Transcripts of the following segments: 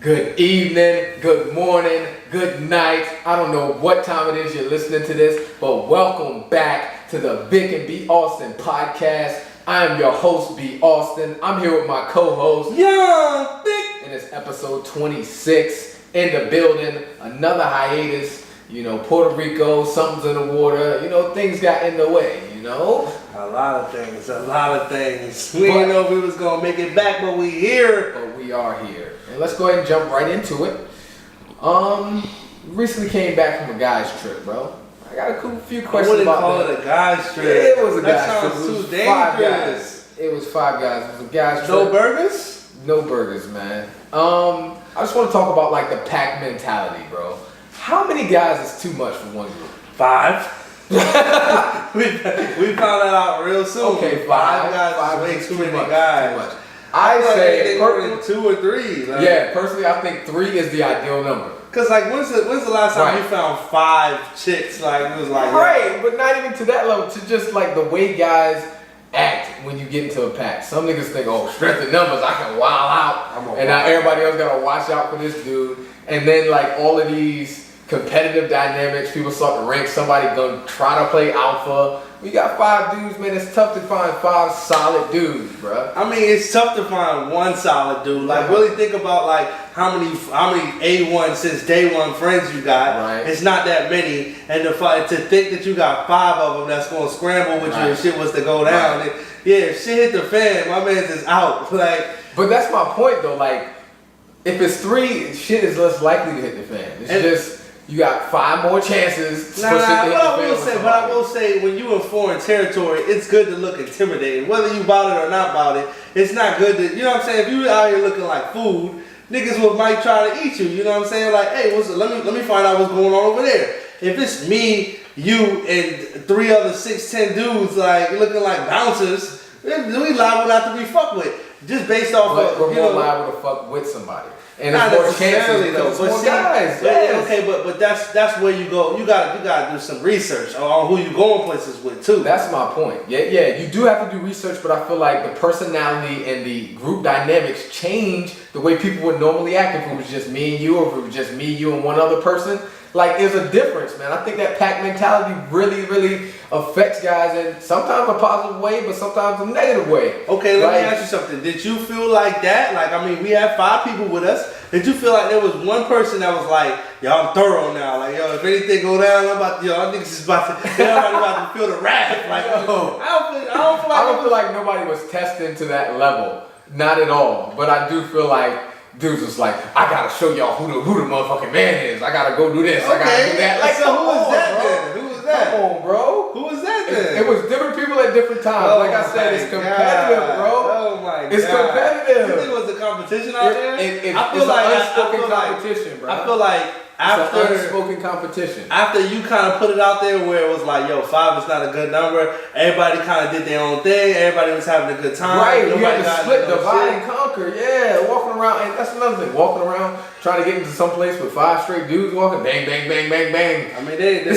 Good evening, good morning, good night. I don't know what time it is you're listening to this, but welcome back to the Vic and B. Austin podcast. I am your host, B. Austin. I'm here with my co-host, Young Vic. And it's episode 26 in the building. Another hiatus. You know, Puerto Rico, something's in the water. You know, things got in the way, you know? A lot of things. We didn't know if we was going to make it back, but we here. But we are here. And let's go ahead and jump right into it. Recently came back from a guy's trip, bro. I got a few questions about that. I wouldn't call it a guy's trip. It was a that guy's trip. That sounds too dangerous. It was 5 guys. It was a guy's trip. No burgers? No burgers, man. I just want to talk about like the pack mentality, bro. How many guys is too much for one group? 5. we found that out real soon. Okay, 5 guys is way too many guys. I say personally 2 or 3. Like, yeah, personally, I think 3 is the ideal number. Cause like, when's the last time you found 5 chicks? Like it was like right, but not even to that level. To just like the way guys act when you get into a pack. Some niggas think, oh, strength in numbers, I can wild out, and now everybody else gotta watch out for this dude. And then like all of these competitive dynamics, people start to rank somebody gonna try to play alpha. We got 5 dudes, man. It's tough to find 5 solid dudes, bro. I mean, it's tough to find one solid dude. Like, really think about like how many A1 since day one friends you got. Right. It's not that many, and to think that you got 5 of them that's gonna scramble with you if shit was to go down. Right. Yeah, if shit hit the fan, my man's is out. Like, but that's my point though. Like, if it's 3, shit is less likely to hit the fan. It's just. You got 5 more chances. But I will say, when you in foreign territory, it's good to look intimidating. Whether you about it or not about it, it's not good to, you know what I'm saying? If you out here looking like food, niggas might try to eat you. You know what I'm saying? Like, hey, let me find out what's going on over there. If it's me, you, and 3 other 6'10" dudes like looking like bouncers, we liable not to be fucked with. Just based off of, we're more liable to fuck with somebody. And not it's more necessarily chances, though. But see, guys, okay, but that's where you go. You gotta do some research on who you going places with too. That's my point. Yeah, you do have to do research, but I feel like the personality and the group dynamics change the way people would normally act if it was just me and you, or if it was just me, you, and one other person. Like, there's a difference, man. I think that pack mentality really, really affects guys in sometimes a positive way, but sometimes a negative way. Okay, let me ask you something. Did you feel like that? Like, I mean, we had 5 people with us. Did you feel like there was one person that was like, yo, I'm thorough now. Like, yo, if anything go down, I think this is about to, everybody about to feel the wrath. Like, yo, I don't feel like nobody was testing to that level. Not at all. But I do feel like dudes was like, I gotta show y'all who the motherfucking man is. I gotta go do this. Okay. I gotta do that. Like, so who was that then? Who was that? Come on, bro. Who was that then? It was different people at different times. Oh, like I said, it's competitive, bro. Oh my god. It's competitive. You think it was a competition out there? I feel like unspoken competition, bro. I feel like after unspoken competition. After you kind of put it out there where it was like, yo, 5 is not a good number. Everybody kind of did their own thing. Everybody was having a good time. Right. You had to split, divide, and conquer. Yeah. Walking around, and that's another thing. Walking around, trying to get into some place with 5 straight dudes walking, bang, bang, bang, bang, bang. I mean, they were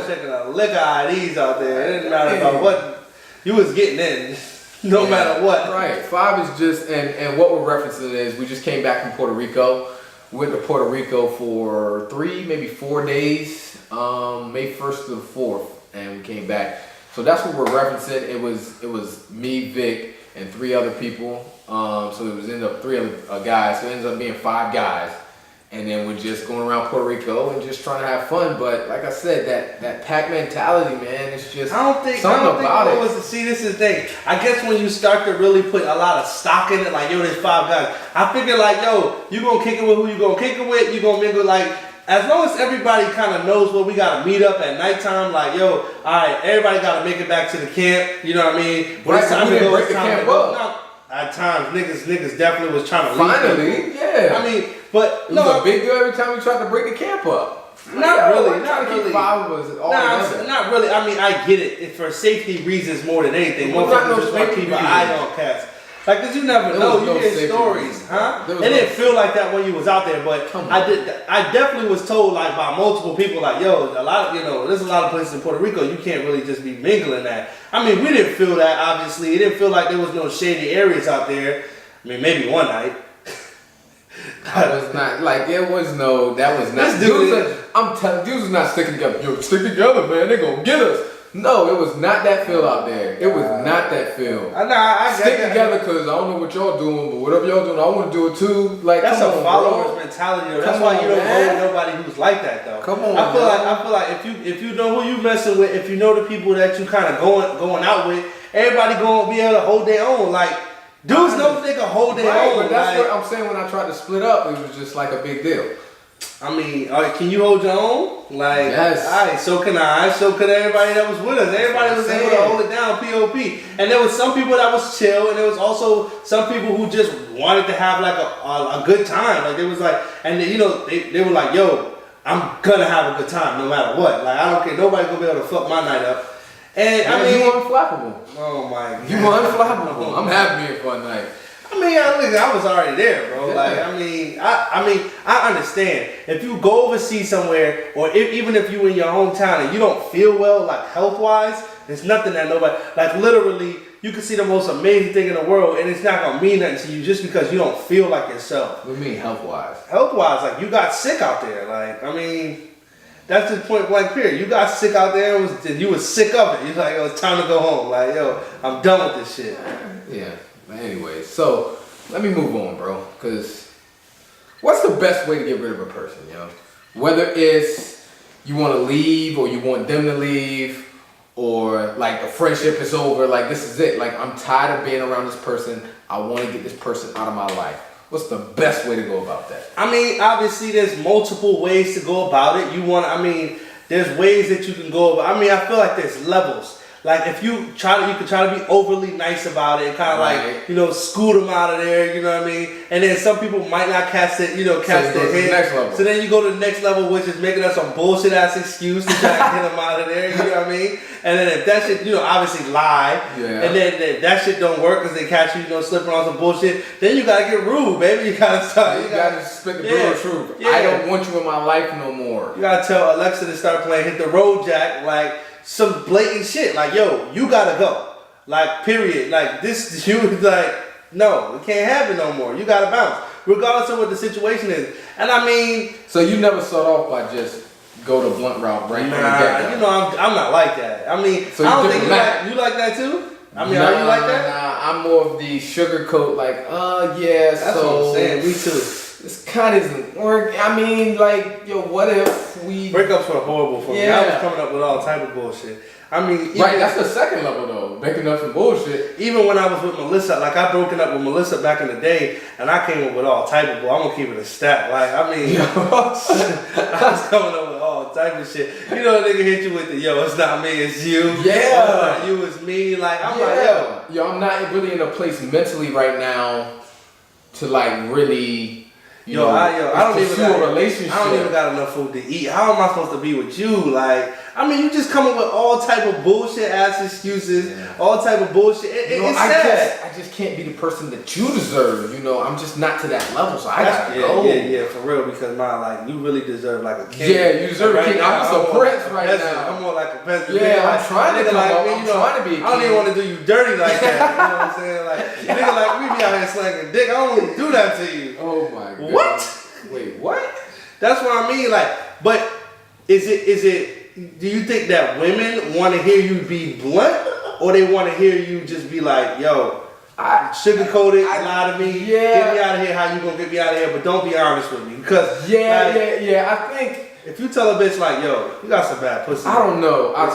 checking a liquor IDs out there. It didn't matter about what you was getting in. No matter what. Right. 5 is just, and what we're referencing is we just came back from Puerto Rico. We went to Puerto Rico for 3, maybe 4 days, May 1st to the 4th, and we came back. So that's what we're referencing. It was me, Vic, and 3 other people. So it was ended up 3 other guys. So it ends up being 5 guys. And then we're just going around Puerto Rico and just trying to have fun. But like I said, that pack mentality, man, it's just something about it. See, this is the thing. I guess when you start to really put a lot of stock in it, like, yo, there's 5 guys. I figure like, yo, you gonna kick it with who you gonna kick it with. You gonna mingle like, as long as everybody kind of knows where we gotta meet up at nighttime, like, yo, all right, everybody gotta make it back to the camp. You know what I mean? When it's time to go, it's time to go. At times, niggas definitely was trying to finally, yeah. I mean, but it was a big deal every time we tried to break the camp up. Not really. Not really. I mean, I get it. It's for safety reasons more than anything. Motherfuckers just want to keep an eye on cats. Like, cause you never know. You hear stories, huh? It didn't feel like that when you was out there, but I definitely was told like by multiple people, like, yo, there's a lot of places in Puerto Rico you can't really just be mingling at. I mean, we didn't feel that. Obviously, it didn't feel like there was no shady areas out there. I mean, maybe one night. I was not like that was not. I'm telling dudes was not sticking together. Yo, stick together, man. They gonna get us. No, it was not that feel out there. It was not that feel. I stick together because I don't know what y'all doing, but whatever y'all doing, I want to do it too. Like that's come a on, follower's bro. mentality. Though. That's why you don't go with nobody who's like that though. Come on, I feel like if you know who you messing with, if you know the people that you kind of going out with, everybody gonna be able to hold their own. Like dudes know if they can hold their own. But that's what I'm saying. When I tried to split up, it was just like a big deal. I mean, can you hold your own? Like, yes. All right, so can I. So could everybody that was with us. Everybody was able to hold it down, POP. And there was some people that was chill, and there was also some people who just wanted to have like a good time. Like, they was like, and they, you know, they were like, yo, I'm gonna have a good time no matter what. Like, I don't care. Nobody's gonna be able to fuck my night up. And I mean, you unflappable. Oh my God. You unflappable. I'm happy being for a night. I mean, I was already there, bro. Yeah. Like, I understand. If you go overseas somewhere, or even if you in your hometown and you don't feel well, like health-wise, there's nothing that nobody, like literally, you can see the most amazing thing in the world, and it's not gonna mean nothing to you just because you don't feel like yourself. What do you mean health-wise? Health-wise, like you got sick out there. Like, I mean, that's just point blank period. You got sick out there, and you was sick of it. You're like, yo, it's time to go home. Like, yo, I'm done with this shit. Yeah. Anyway, so let me move on, bro. Because what's the best way to get rid of a person, yo? Whether it's you want to leave or you want them to leave, or like a friendship is over, like this is it. Like I'm tired of being around this person. I want to get this person out of my life. What's the best way to go about that? I mean, obviously, there's multiple ways to go about it. There's ways that you can go about. I mean, I feel like there's levels. Like if you can try to be overly nice about it, and kind of like, you know, scoot them out of there, you know what I mean? And then some people might not catch their head. Next level. So then you go to the next level, which is making up some bullshit ass excuse to try to get them out of there, you know what I mean? And then if that shit, you know, obviously lie. Yeah. And then if that shit don't work because they catch you, you know, slipping on some bullshit, then you gotta get rude, baby. You gotta start. You gotta spit the brutal truth. Yeah. I don't want you in my life no more. You gotta tell Alexa to start playing Hit the Road Jack, like some blatant shit. Like, yo, you gotta go. Like, period. Like, this, you like, no, we can't have it no more. You gotta bounce, regardless of what the situation is. And I mean, so you never start off by just go the blunt route right from the get-go. You know, I'm not like that. I mean, so I don't think you like that too. I mean, are you like that? Nah, I'm more of the sugarcoat. Like, yeah. That's what I'm saying. Me too. This kind of isn't working. I mean, like, yo, what if we... Breakups were horrible for me. I was coming up with all type of bullshit. I mean... Right, that's the second level, though. Making up some bullshit. Even when I was with Melissa, like, I broken up with Melissa back in the day, and I came up with all type of bull. I'm gonna keep it a stat. Like, I mean... I was coming up with all type of shit. You know, a nigga hit you with the, yo, it's not me, it's you. Yeah. You, it's me. Like, I'm like, yo. Yo, I'm not really in a place mentally right now to, like, really... I don't even got enough food to eat. How am I supposed to be with you? Like, I mean, you just come up with all type of bullshit ass excuses, all type of bullshit. It's sad. I just can't be the person that you deserve. You know, I'm just not to that level, so I gotta go. Yeah, for real. Because you really deserve like a king. Yeah, you deserve a king. I'm just a prince right now. I'm more like a peasant. Yeah, I'm trying to come up. I'm trying to be a king. I don't even want to do you dirty like that. You know what I'm saying? Like, nigga, like we be out here slanging dick. I don't want to do that to you. Oh my god. What? Wait, what? That's what I mean. Like, but is it? Do you think that women want to hear you be blunt, or they want to hear you just be like, yo, sugarcoat it, lie to me, get me out of here? How you gonna get me out of here? But don't be honest with me, because I think if you tell a bitch like, yo, you got some bad pussy, I don't know. I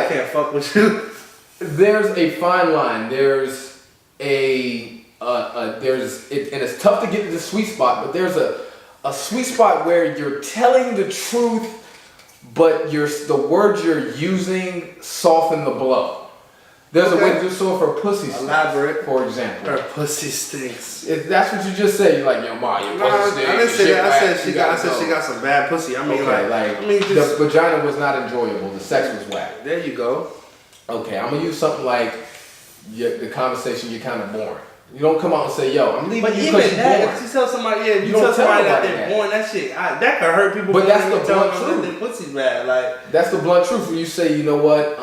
can't fuck with you. There's a fine line. There's and it's tough to get to the sweet spot, but there's a sweet spot where you're telling the truth, but the words you're using soften the blow. There's a way to do so for pussy stinks. Elaborate. For example. Her pussy stinks. That's what you just said. You're like, yo, ma, your pussy stinks. I didn't say that. I said she got some bad pussy. I mean, the vagina was not enjoyable. The sex was whack. There you go. Okay, I'm gonna use something like the conversation you're kind of boring. You don't come out and say, yo, I'm leaving you because you're boring. If you tell somebody, you tell somebody that they're boring, that shit, that could hurt people. But that's the blunt truth. Their pussy's bad. Like, that's the blunt truth when you say, you know what,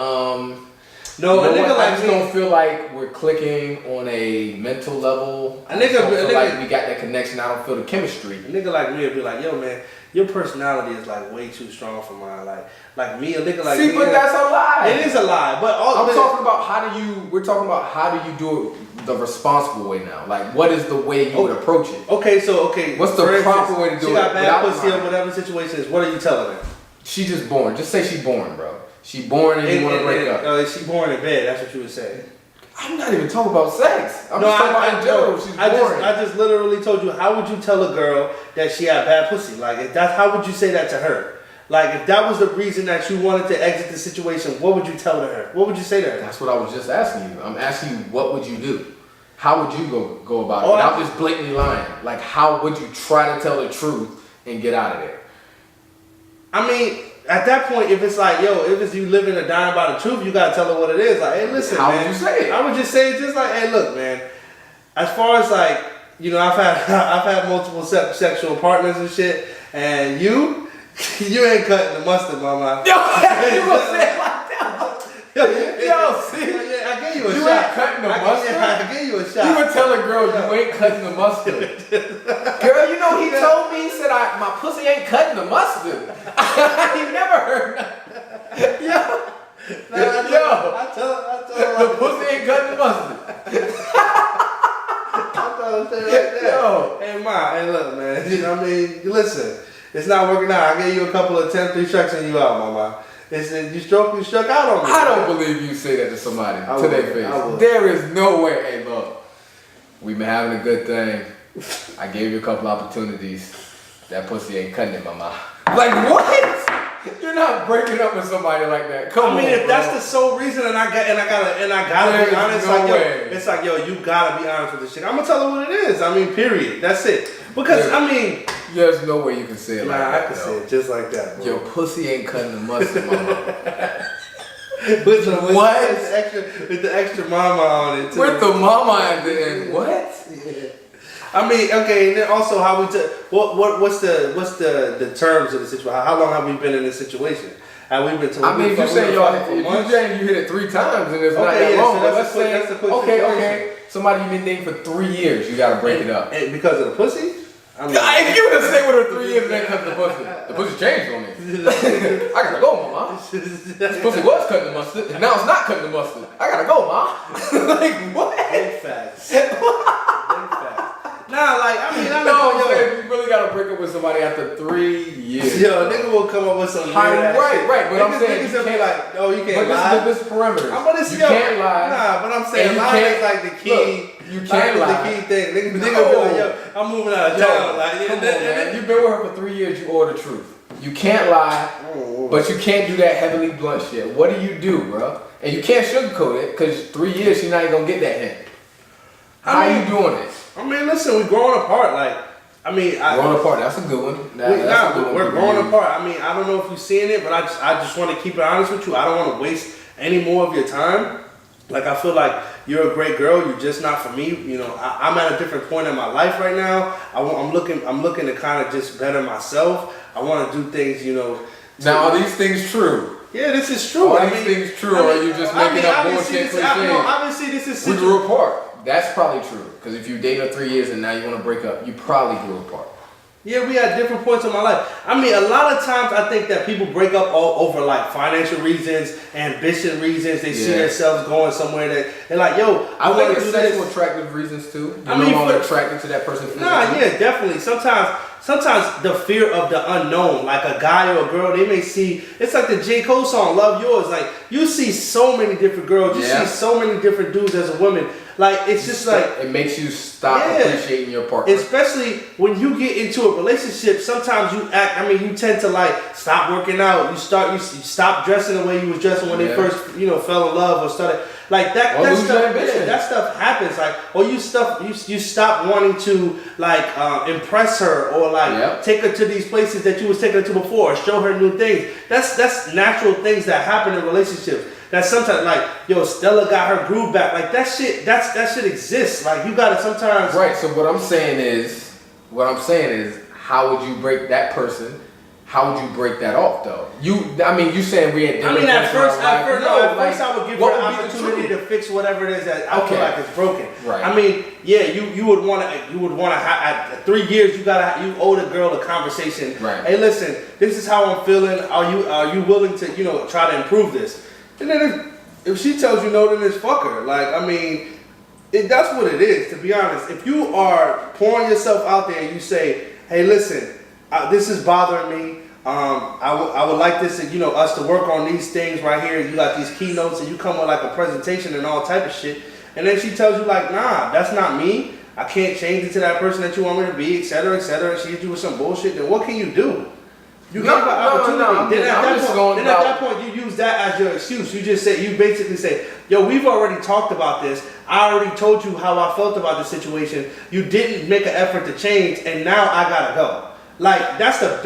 No, you know a nigga what? I like just me. don't feel like we're clicking on a mental level. A nigga, don't feel a like nigga- we got that connection. I don't feel the chemistry. A nigga like me would be like, yo, man, your personality is like way too strong for mine. Like me, a nigga like See, me. but that's a lie. It is a lie, but I'm talking about we're talking about how do you do it the responsible way now? Like, what is the way you would approach it? Okay. What's the for proper way to do she it got bad without pussy or lying? whatever the situation is. What are you telling her? She just born. Just say she born, bro. She born and you want to break up. She born in bed. That's what you would say. I'm not even talking about sex. I'm just talking about in general. She's born. I just literally told you. How would you tell a girl that she had bad pussy? Like, if that's how would you say that to her? Like, if that was the reason that you wanted to exit the situation, what would you tell her? What would you say to her? That's what I was just asking you. I'm asking you, what would you do? How would you go about it without just blatantly lying? Like, how would you try to tell the truth and get out of there? I mean, at that point, if it's like, yo, if it's you living or dying by the truth, you gotta tell her what it is. Like, hey, listen, how man. would you say it? I would just say it just like, hey, look, man. As far as like, you know, I've had multiple sexual partners and shit, and you ain't cutting the mustard, mama. Yo, you gonna say it like that? Yo, see, I gave you a you shot. ain't cutting the mustard. I gave you a shot. You would tell a girl you ain't cutting the mustard. Girl, you know he told me, he said my pussy ain't cutting the mustard. I never heard that. Yo. I tell The pussy ain't cutting the mustard. I tell her like that. Yo. Hey, Ma, hey, look, man. You know what I mean? Listen, it's not working out. I gave you a couple of 10-3 strikes and you out, Mama. You struck out on me. I don't believe you say that to somebody to their face. There is no way. Hey, look, we've been having a good thing. I gave you a couple opportunities. That pussy ain't cutting it, mama. Like what? You're not breaking up with somebody like that. Come on, if bro. that's the sole reason, and I gotta be honest, no like way. yo, it's like yo, you gotta be honest with this shit. I'm gonna tell her what it is. I mean, period. That's it. Because I mean, there's no way you can say it like that. I can say it just like that, bro. Your pussy ain't cutting the mustard, mama. with What? With the extra mama on it too. With the mama at the end. What? Yeah. I mean, okay, and then also how what's the terms of the situation? How long have we been in this situation? Have we been? I mean, if you say you hit it 3 times and it's not that long, so but let's say that's a quick situation. okay, somebody you've been dating for 3 years, you gotta break it up. And because of the pussy? I mean, if you would have stayed with her 3 years and then cut the pussy changed on me. I gotta go, mama. This pussy was cutting the mustard, and now it's not cutting the mustard. I gotta go, ma. Like what? Big facts. Big facts. Nah, like I No, know, you really gotta break up with somebody after 3 years. Yo, nigga will come up with some right, but I'm saying niggas will be like, oh, you can't but lie. This is parameters. You can't lie. Nah, but I'm saying lying is like the key. Look, you can't lie. The key thing. Nigga be like, yo, I'm moving out of town. Like, come on, man. You've been with her for 3 years. You owe the truth. You can't lie, but you can't do that heavily blunt shit. What do, bro? And you can't sugarcoat it because 3 years she's not even gonna get that hint. How are you doing it? I mean, listen, we're growing apart. Like, I mean, growing apart. That's a good one. We're growing apart. I mean, I don't know if you're seeing it, but I just want to keep it honest with you. I don't want to waste any more of your time. Like, I feel like you're a great girl. You're just not for me. You know, I'm at a different point in my life right now. I'm looking to kind of just better myself. I want to do things, you know. Now, are these things true? Yeah, this is true. Are these things true, or are you just making up bullshit cliches? Obviously, this is. We grew apart. That's probably true. Because if you dated her 3 years and now you want to break up, you probably grew apart. Yeah, we had different points in my life. I mean, a lot of times I think that people break up all over like financial reasons, ambition reasons. They see themselves going somewhere that they're like, yo, I think it's sexual attractive reasons too. You're no longer attracted to that person physically. Nah, yeah, definitely. Sometimes the fear of the unknown, like a guy or a girl, they may see, it's like the J. Cole song, Love Yours. Like, you see so many different girls, you see so many different dudes as a woman. Like, it's just like... It makes you stop appreciating your partner. Especially when you get into a relationship, sometimes you tend to like stop working out. You stop dressing the way you was dressing when they first, fell in love or started. Like that stuff happens. Like, or you stop wanting to like impress her or like take her to these places that you was taking her to before, or show her new things. That's natural things that happen in relationships. That sometimes like, yo, Stella got her groove back. Like that shit exists. Like you gotta sometimes. Right. So what I'm saying is, how would you break that person? how would you break that off though? You saying we had. I mean, at first I would give her an would be the opportunity to fix whatever it is that I feel like it's broken. Right. I mean, yeah, you would want to at 3 years you owe the girl a conversation. Right. Hey, listen, this is how I'm feeling. Are you willing to try to improve this? And then if she tells you no, then it's fuck her. Like, I mean, that's what it is. To be honest, if you are pouring yourself out there and you say, hey, listen, this is bothering me. I would like this, us to work on these things right here. You got these keynotes, and you come with like a presentation and all type of shit. And then she tells you like, nah, that's not me. I can't change it to that person that you want me to be, etc., etc. She hit you with some bullshit. Then what can you do? You gave her opportunity. Then at that point, you use that as your excuse. You basically say, yo, we've already talked about this. I already told you how I felt about the situation. You didn't make an effort to change, and now I gotta go. Like, that's the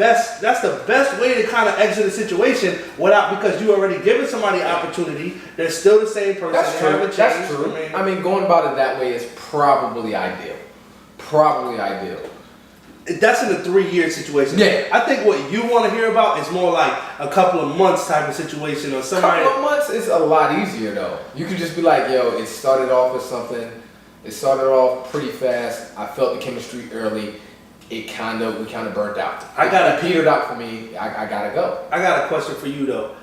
best way to kind of exit a situation because you already given somebody an opportunity. They're still the same person. That's true. That's true. I mean, going about it that way is probably ideal. That's in a 3-year situation. Yeah. I think what you want to hear about is more like a couple of months type of situation or somebody. A couple of months is a lot easier though. You can just be like, yo, it started off with something. It started off pretty fast. I felt the chemistry early. We kind of burnt out. It petered out for me. I gotta go. I got a question for you though.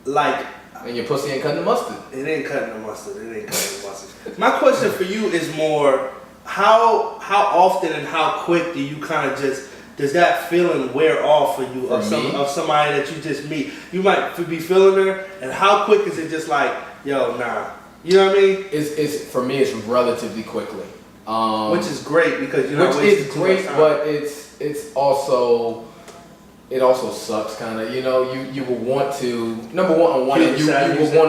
Like, and your pussy ain't cutting the mustard. It ain't cutting the mustard. My question for you is more, how often and how quick do you kind of does that feeling wear off for you of somebody that you just meet? You might be feeling her, and how quick is it just like, yo, nah. You know what I mean? It's for me, it's relatively quickly. Which is great because you're not wasting too much time. But it also sucks kind of. You will want to you will want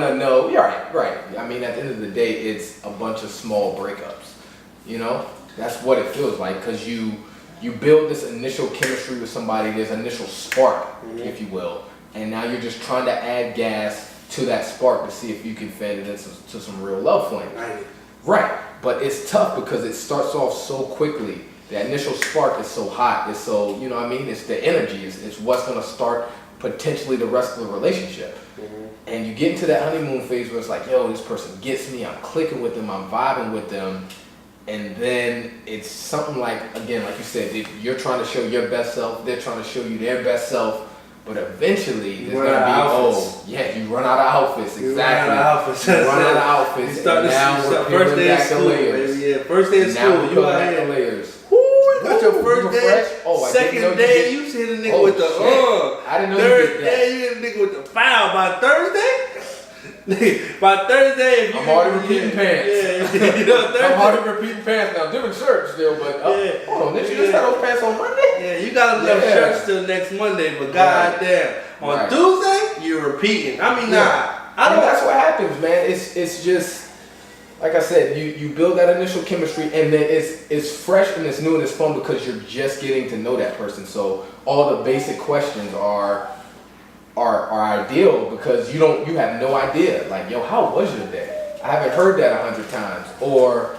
to know. Yeah, right. I mean, at the end of the day, it's a bunch of small breakups. That's what it feels like because you build this initial chemistry with somebody. There's initial spark, if you will, and now you're just trying to add gas to that spark to see if you can fan it into some real love flame. Right. But it's tough because it starts off so quickly. The initial spark is so hot. It's so, it's the energy. It's what's going to start potentially the rest of the relationship. And you get into that honeymoon phase where it's like, yo, this person gets me. I'm clicking with them. I'm vibing with them. And then it's something like, again, like you said, you're trying to show your best self. They're trying to show you their best self. But eventually, there's going to be, you run out of outfits. Exactly. You run out of outfits. You start first day of school, baby. Yeah, first day of school. You out here. Layers. You got your first day. Second day, you hit a nigga with the I didn't know Third day, you hit a nigga with the foul. By Thursday, if you... I'm already repeating pants. Thursday. I'm already repeating pants now. Different shirts still, but hold on. Did you just have those pants on Monday? Yeah, you got enough shirts till next Monday, but goddamn, on Tuesday you're repeating. I mean, that's what happens, man. It's just like I said. You build that initial chemistry, and then it's fresh and it's new and it's fun because you're just getting to know that person. So all the basic questions are ideal because you have no idea. Like, yo, how was your day? I haven't heard that 100 times. Or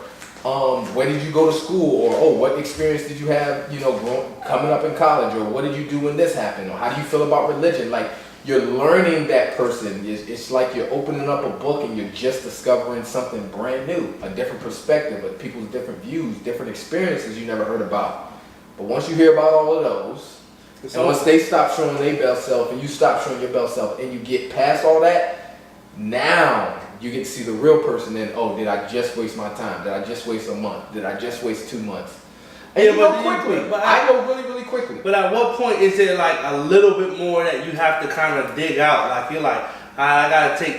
where did you go to school? Or what experience did you have, coming up in college? Or what did you do when this happened? Or how do you feel about religion? Like, you're learning that person. It's like you're opening up a book and you're just discovering something brand new, a different perspective, of people's different views, different experiences you never heard about. But once you hear about all of those, and once they stop showing their best self and you stop showing your best self and you get past all that, now you get to see the real person. And did I just waste my time? Did I just waste a month? Did I just waste 2 months? And I go really, really quickly. But at what point is there like a little bit more that you have to kind of dig out? Like, you're like, I gotta take,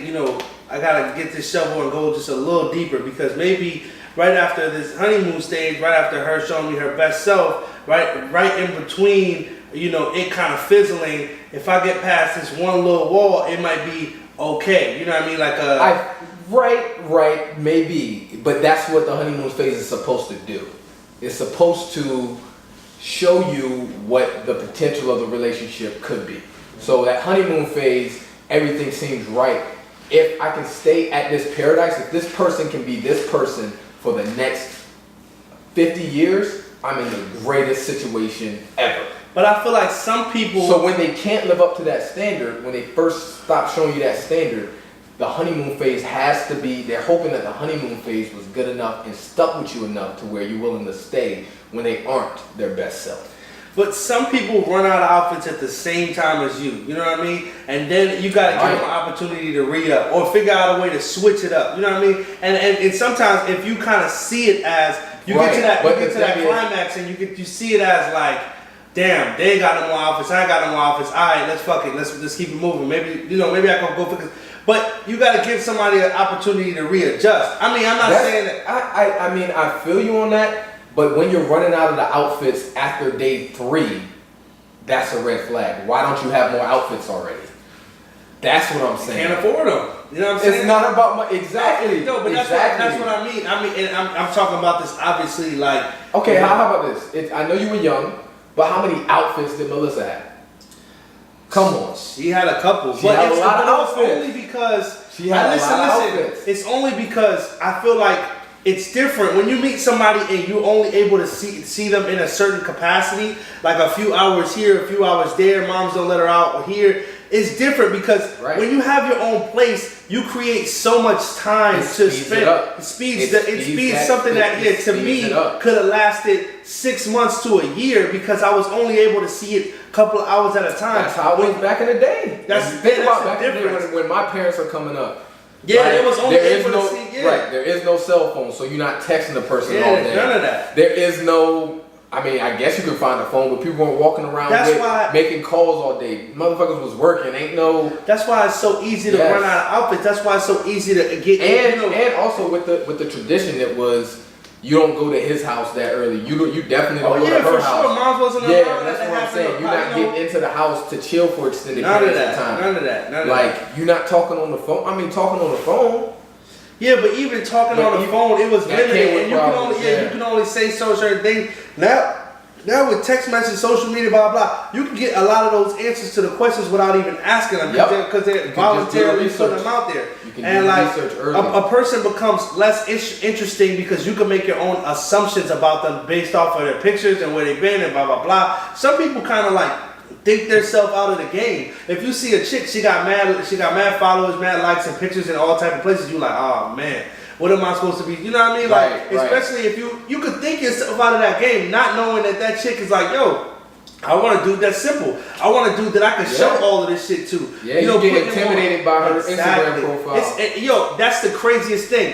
I gotta get this shovel and go just a little deeper, because maybe right after this honeymoon stage, right after her showing me her best self, right in between, it kind of fizzling. If I get past this one little wall, it might be okay. You know what I mean? Like right, maybe. But that's what the honeymoon phase is supposed to do. It's supposed to show you what the potential of the relationship could be. So that honeymoon phase, everything seems right. If I can stay at this paradise, if this person can be this person for the next 50 years, I'm in the greatest situation ever. But I feel like some people. So when they can't live up to that standard, when they first stop showing you that standard, the honeymoon phase has to be. They're hoping that the honeymoon phase was good enough and stuck with you enough to where you're willing to stay when they aren't their best self. But some people run out of outfits at the same time as you. You know what I mean? And then you got to give them an opportunity to re-up or figure out a way to switch it up. You know what I mean? And sometimes if you kind of see it as you get to that climax and you see it as like, damn, they got no more outfits, I got no more outfits. All right, let's fuck it. Let's keep it moving. Maybe maybe I can go fix it. But you got to give somebody an opportunity to readjust. I mean, I'm not saying that. I mean, I feel you on that. But when you're running out of the outfits after day 3, that's a red flag. Why don't you have more outfits already? That's what I'm saying. Can't afford them. You know what I'm saying? It's not about my exactly. No, but that's what I mean. And I'm talking about this obviously like. Okay, how about this? I know you were young, but how many outfits did Melissa have? Come on. She had a couple. She had a lot of outfits. Only because she had a lot of outfits. It's only because I feel like it's different when you meet somebody and you're only able to see them in a certain capacity, like a few hours here, a few hours there. Moms don't let her out here. It's different because when you have your own place, you create so much time to spend. It speeds something that to me could have lasted 6 months to a year because I was only able to see it a couple of hours at a time. That's how it was back in the day. Think about back in the day when my parents are coming up. Yeah, right? It was only able to see. Yeah. Right, there is no cell phone, so you're not texting the person all day. None of that. There is no. I mean, I guess you could find a phone, but people weren't walking around making calls all day. Motherfuckers was working. Ain't no. That's why it's so easy to run out of outfits. That's why it's so easy to get. And also with the tradition, it was you don't go to his house that early. You definitely don't go to her house. Sure. Moms wasn't around. Yeah, that's what I'm saying. You're not getting into the house to chill for extended periods of time. None of that. Like you're not talking on the phone. I mean, talking on the phone. Yeah, but even talking on the phone, it was limited, and you can only say certain things. Now with text message, social media, blah blah, you can get a lot of those answers to the questions without even asking them because they're voluntarily putting them out there. And like a person becomes less interesting because you can make your own assumptions about them based off of their pictures and where they've been and blah blah blah. Some people kind of like think themselves out of the game. If you see a chick, she got mad followers, mad likes and pictures in all type of places, you like, oh man, what am I supposed to be? You know what I mean? Like, especially if you could think yourself out of that game, not knowing that chick is like, yo, I want a dude that's simple. I want a dude that I can show all of this shit to. Yeah, you get intimidated by her Instagram profile. That's the craziest thing.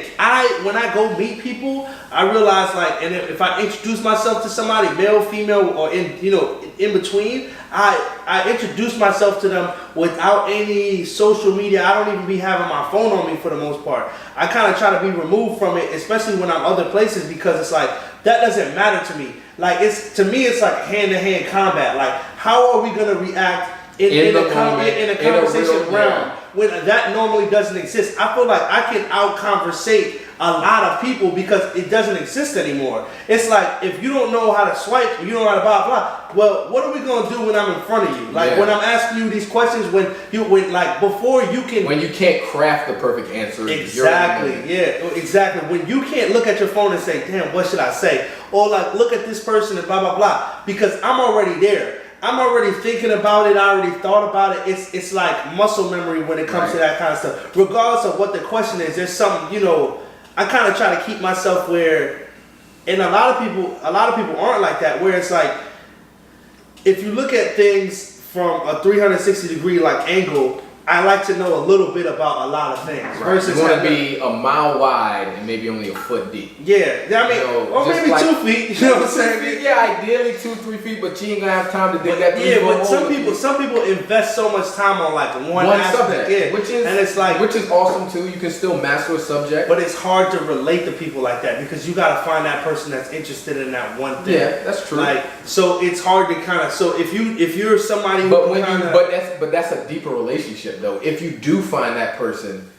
When I go meet people, I realize like, and if I introduce myself to somebody, male, female, or in between, I introduce myself to them without any social media. I don't even be having my phone on me for the most part. I kind of try to be removed from it, especially when I'm other places, because it's like that doesn't matter to me. Like to me, it's like hand-to-hand combat. Like how are we gonna react in a conversation realm when that normally doesn't exist? I feel like I can out-conversate a lot of people because it doesn't exist anymore. It's like if you don't know how to swipe, you don't know how to blah blah. Well, what are we gonna do when I'm in front of you? Like when I'm asking you these questions, when you can't craft the perfect answer. Exactly. When you can't look at your phone and say, damn, what should I say? Or like look at this person and blah blah blah. Because I'm already there. I'm already thinking about it. I already thought about it. It's like muscle memory when it comes to that kind of stuff. Regardless of what the question is, there's something, I kind of try to keep myself where, and a lot of people aren't like that, where it's like, if you look at things from a 360 degree like angle, I like to know a little bit about a lot of things. Versus you want to be a mile wide and maybe only a foot deep. Yeah, I mean, or maybe 2 feet. You know what I'm saying? Yeah, ideally 2-3 feet, but you ain't gonna have time to dig that. But some people invest so much time on like one subject, which is awesome too. You can still master a subject, but it's hard to relate to people like that because you got to find that person that's interested in that one thing. Yeah, that's true. Like, so it's hard to kind of. So if you're somebody, but that's a deeper relationship. Though, if you do find that person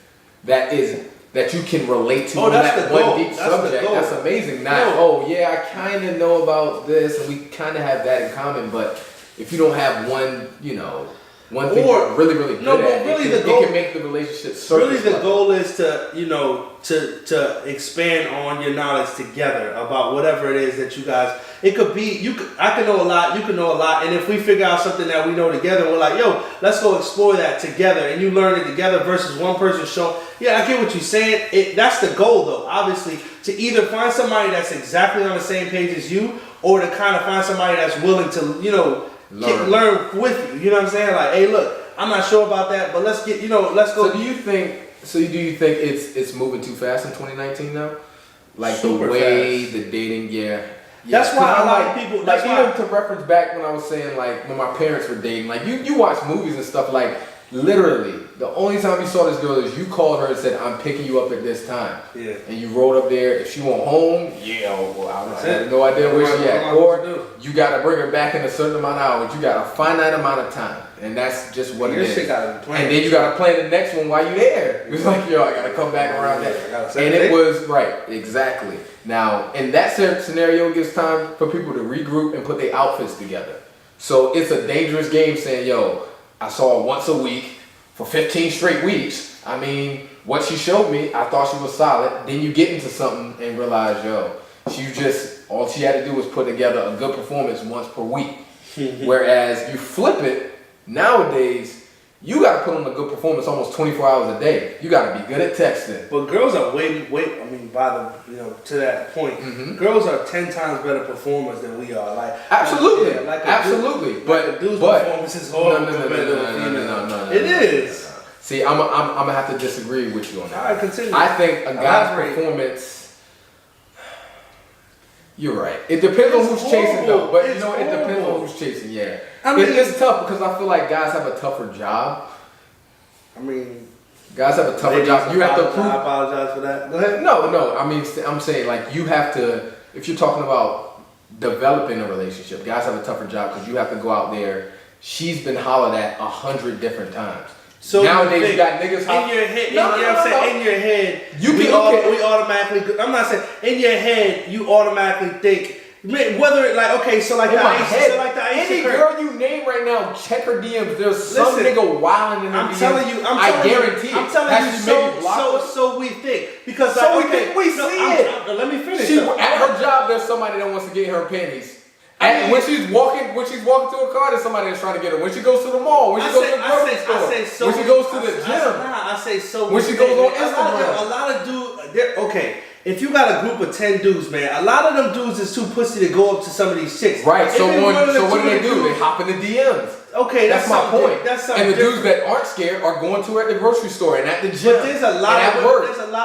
that you can relate to that one deep subject, that's amazing. I kind of know about this and we kind of have that in common, but if you don't have one thing you're really good at, it can make the relationship surface. Really, the goal is to expand on your knowledge together about whatever it is that you guys it could be I can know a lot, you can know a lot, and if we figure out something that we know together, we're like, yo, let's go explore that together, and you learn it together versus one person showing. Yeah, I get what you're saying. That's the goal, though. Obviously, to either find somebody that's exactly on the same page as you, or to kind of find somebody that's willing to, learn with you. You know what I'm saying? Like, hey, look, I'm not sure about that, but let's go. So do you think it's moving too fast in 2019 now? Like Super the way fast. the dating, yeah. That's why a lot of people. Like even to reference back when I was saying like when my parents were dating, like you watch movies and stuff like. Literally, the only time you saw this girl is you called her and said, "I'm picking you up at this time." Yeah. And you rolled up there. If she went home, well, I had no idea where she at. Or you got to bring her back in a certain amount of hours. You got a finite amount of time, and that's just what it is. Shit gotta be planned. And then you got to plan the next one while you're there. It's like, yo, I got to come back around that. And it was right, exactly. Now, in that scenario, it gives time for people to regroup and put their outfits together. So it's a dangerous game saying, yo, I saw her once a week for 15 straight weeks. I mean, what she showed me, I thought she was solid. Then you get into something and realize, yo, all she had to do was put together a good performance once per week. Whereas you flip it, nowadays, you got to put on a good performance almost 24 hours a day. You got to be good at texting. But girls are to that point, girls are 10 times better performers than we are. Like absolutely, absolutely. But dude's performance is horrible. No. It is. See, I'm gonna have to disagree with you on that. All right, continue. I think a guy's performance. You're right. It depends on who's chasing though. But it depends on who's chasing. Yeah. I mean, it's tough because I feel like guys have a tougher job. I mean, guys have a tougher job. You have to prove. I apologize for that. Go ahead. No. I mean, I'm saying like you have to. If you're talking about developing a relationship, guys have a tougher job because you have to go out there. She's been hollered at 100 different times. So nowadays you got niggas in your head. In your head, we automatically. I'm not saying in your head you automatically think. Whether any girl you name right now, check her DMs. There's some nigga wilding in her DMs. I guarantee it. So we think because we think we see it. Let me finish. At her job, there's somebody that wants to get her panties. And when she's walking to a car, there's somebody that's trying to get her. When she goes to the mall, when she goes to the grocery store, when she goes to the gym, when she goes on Instagram. A lot of dudes, okay. If you got a group of 10 dudes, man, a lot of them dudes is too pussy to go up to some of these chicks. Right. So what do they do? They hop in the DMs. Okay, that's my point. And the dudes that aren't scared are going to her at the grocery store and at the gym. But there's a lot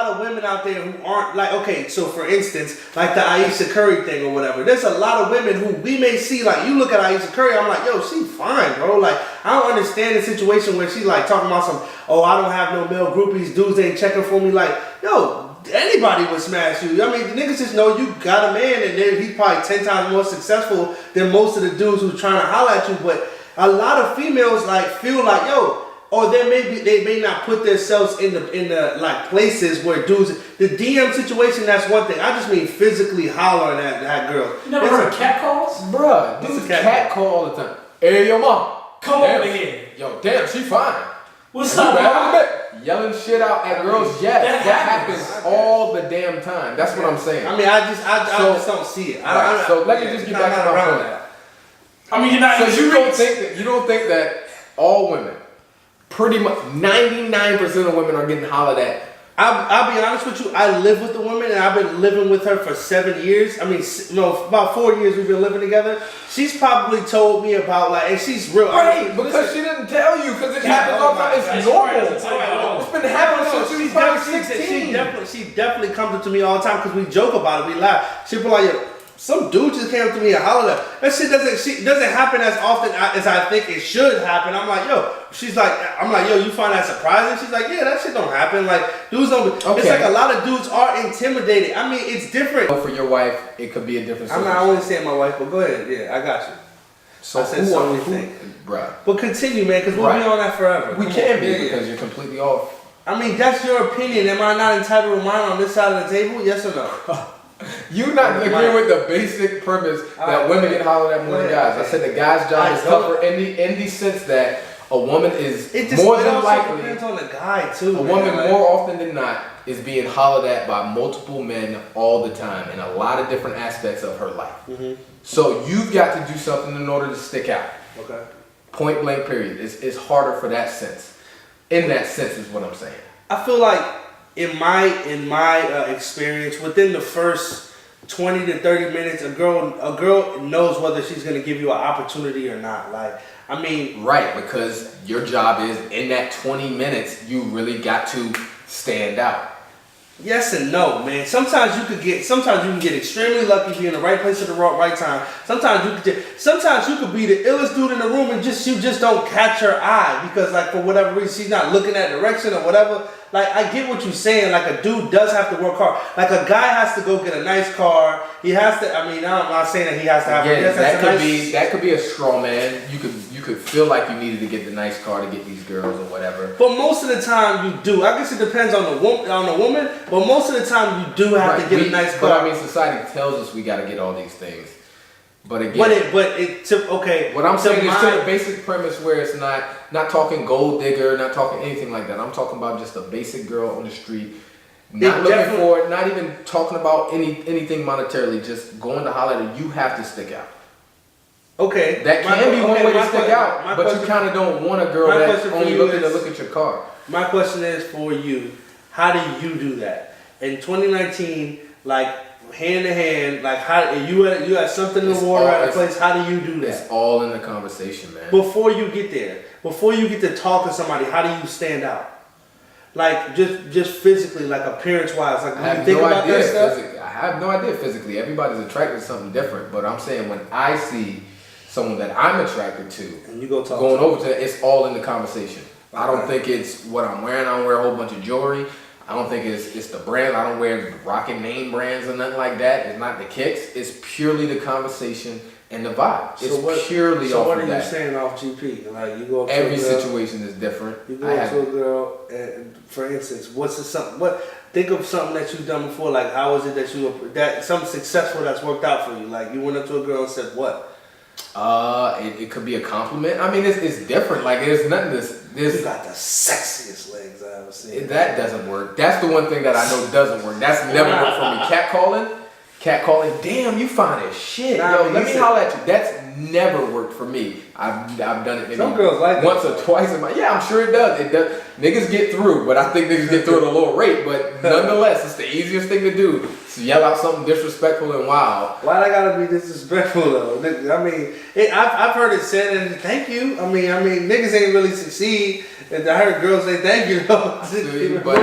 of women out there who aren't like, okay, so for instance, like the Aisha Curry thing or whatever. There's a lot of women who we may see, like you look at Aisha Curry, I'm like, yo, she fine, bro. Like, I don't understand the situation where she's like talking about I don't have no male groupies, dudes ain't checking for me. Like, yo, anybody would smash you. I mean, the niggas just know you got a man and he's probably 10 times more successful than most of the dudes who's trying to holler at you. But a lot of females like feel like, yo, or they may not put themselves in the like places where dudes, the DM situation, that's one thing. I just mean physically hollering at that girl. You never heard of cat calls? Bruh, dudes cat call all the time. Hey, yo, mom. Come over here. Yo, damn, she fine. What's up, man? Yelling shit out at girls, yes, that happens all the damn time. That's what I'm saying. I mean, I just don't see it. So let me just get back to my point. I mean, you're not. So you don't think that all women, pretty much 99% of women are getting hollered at? I'll be honest with you. I live with the woman, and I've been living with her for 7 years. I mean, no, about 4 years we've been living together. She's probably told me about and she's real. Right, because she didn't tell you, because it happens all the time. It's normal. It's been happening since she was probably 16. She definitely comes up to me all the time because we joke about it. We laugh. She'll be like, yo, some dude just came up to me and hollered at. That shit doesn't happen as often as I think it should happen. I'm like, yo. I'm like, yo, you find that surprising? She's like, yeah, that shit don't happen. Like, dudes don't. Okay. It's like a lot of dudes are intimidated. I mean, it's different. For your wife, it could be a different. I'm not only saying my wife, but go ahead. Yeah, I got you. So I said so we think, bruh. But continue, man, because we'll be on that forever. We can be because you're completely off. I mean, that's your opinion. Am I not entitled to mine on this side of the table? Yes or no? You not agreeing with the basic premise that women get hollered at more than guys. I said the guy's job is tougher in the sense that a woman is more than likely. Depends on the guy too. A woman more often than not is being hollered at by multiple men all the time in a lot of different aspects of her life. Mm-hmm. So you've got to do something in order to stick out. Okay. Point blank, period. It's harder for that sense. In that sense is what I'm saying. I feel like in my experience, within the first 20 to 30 minutes, a girl knows whether she's gonna give you an opportunity or not. Like, I mean, right, because your job is in that 20 minutes, you really got to stand out. yes and no, man. Sometimes you can get extremely lucky, be in the right place at the right time. Sometimes you could be the illest dude in the room and you just don't catch her eye because, like, for whatever reason she's not looking that direction or whatever. Like, I get what you're saying. Like, a dude does have to work hard. Like, a guy has to go get a nice car. He has to. I mean, I'm not saying that he has to have. Yeah, that could be a straw man. You could feel like you needed to get the nice car to get these girls or whatever. But most of the time you do. I guess it depends on the woman. But most of the time you do have to get a nice car. But I mean, society tells us we got to get all these things. But again, okay. What I'm saying is to the basic premise where it's not talking gold digger, not talking anything like that. I'm talking about just a basic girl on the street, not looking for it, not even talking about anything monetarily, just going to holler at her. You have to stick out. Okay. That can be one way to stick out, but you kind of don't want a girl that's only looking to look at your car. My question is for you: how do you do that in 2019? Like, hand to hand, like, how you had something in the water at a place? How do you do that? It's all in the conversation, man. Before you get there, before you get to talk to somebody, how do you stand out? Like, just physically, like appearance wise, like, when you think about that stuff. I have no idea physically. Everybody's attracted to something different, but I'm saying when I see someone that I'm attracted to, and you go talk going over to it, it's all in the conversation. I don't think it's what I'm wearing. I don't wear a whole bunch of jewelry. I don't think it's the brand. I don't wear rocking name brands or nothing like that. It's not the kicks. It's purely the conversation and the vibe. It's purely so off what of are that. you saying off GP? Like, you go up to Every a girl, situation is different. You go up to a girl, and for instance, think of something that you've done before. Like, how was it that something successful that's worked out for you? Like, you went up to a girl and said what? It could be a compliment. I mean, it's different. Like, there's nothing. You got the sexiest legs I ever seen. That doesn't work. That's the one thing that I know doesn't work. That's never worked for me. Catcalling. Damn, you fine as shit. Yo, let me holler at you. That's never worked for me. I've done it maybe some girls like once or twice in my. Yeah, I'm sure it does. It does. Niggas get through, but I think niggas get through at a lower rate. But nonetheless, it's the easiest thing to do. So yell out something disrespectful and wild. Why I gotta be disrespectful though? I mean, I've heard it said, and thank you. I mean, niggas ain't really succeed. And I heard girls say thank you though. But